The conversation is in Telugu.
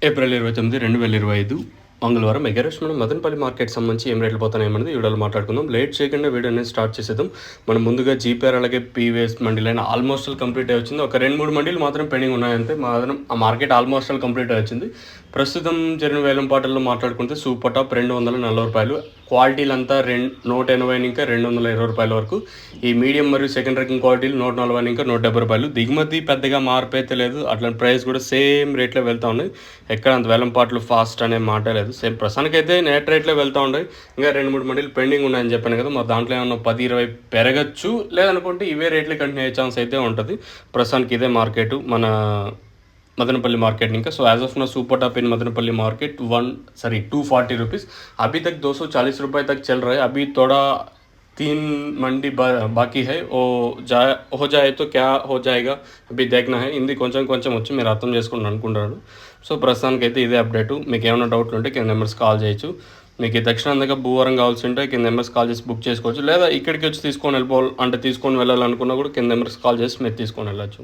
ఏప్రిల్ 29, 2025 మంగళవారం మెగారెస్ట్ మనం మదనపల్లి మార్కెట్ సంబంధించి ఏం రేట్లు పోతానేమన్నది వీడియోలో మాట్లాడుకుందాం. లేట్ చేయకుండా వీడియో అనేది స్టార్ట్ చేసేద్దాం. మనం ముందుగా జీపీఆర్ అలాగే పీవీఎస్ మండీలైన ఆల్మోస్ట్ కంప్లీట్ అయి వచ్చింది. ఒక 2-3 మండీలు మాత్రం పెండింగ్ ఉన్నాయంటే ఆ మార్కెట్ ఆల్మోస్ట్ కంప్లీట్ అయి వచ్చింది. ప్రస్తుతం జరిగిన వేలం పాటల్లో మాట్లాడుకుంటే సూపర్ టాప్ ₹240, క్వాలిటీలంతా 180 ఇంకా ₹220 వరకు. ఈ మీడియం మరియు సెకండ్ ర్యాంకింగ్ క్వాలిటీలు 140 ఇంకా ₹170. దిగుమతి పెద్దగా మార్పు అయితే లేదు. అట్లాంటి ప్రైస్ కూడా సేమ్ రేట్లో వెళ్తూ ఉన్నాయి. ఎక్కడ అంత వేలం పాటలు ఫాస్ట్ అనే మాట లేదు. సేమ్ ప్రస్తుతానికైతే నెట్ రేట్లో వెళ్తూ ఉన్నాయి. ఇంకా 2-3 మండీలు పెండింగ్ ఉన్నాయని చెప్పాను కదా. మా దాంట్లో ఏమన్నా 10-20 పెరగచ్చు, లేదనుకుంటే ఇవే రేట్లు కంటిన్యూ అయ్యే ఛాన్స్ అయితే ఉంటుంది. ప్రస్తుతానికి ఇదే మార్కెట్ మన मदनपल्ली मार्केट इनका. सो एज ऑफ ना super top in Madanapalle market ₹240. अभी तक ₹240 तक चल रहा है. अभी थोड़ा 3 मंडी बाकी है. हो जाए तो क्या हो जाएगा अभी देखना है. ఇంది కొంచెం వచ్చి మీరు అర్థం చేసుకుని అనుకుంటున్నాను. సో ప్రస్తుతానికి అయితే ఇదే అప్డేటు. మీకు ఏమైనా డౌట్లు ఉంటే కింద నెంబర్స్ కాల్ చేయొచ్చు. మీకు ఈ దక్షిణాంతగా భూవరం కావాల్సి ఉంటే కింద నెంబర్స్ కాల్ చేసి బుక్ చేసుకోవచ్చు. లేదా ఇక్కడికి వచ్చి తీసుకొని వెళ్ళాలనుకున్నా కూడా కింద నెంబర్స్ కాల్ చేసి మీరు తీసుకొని వెళ్ళచ్చు.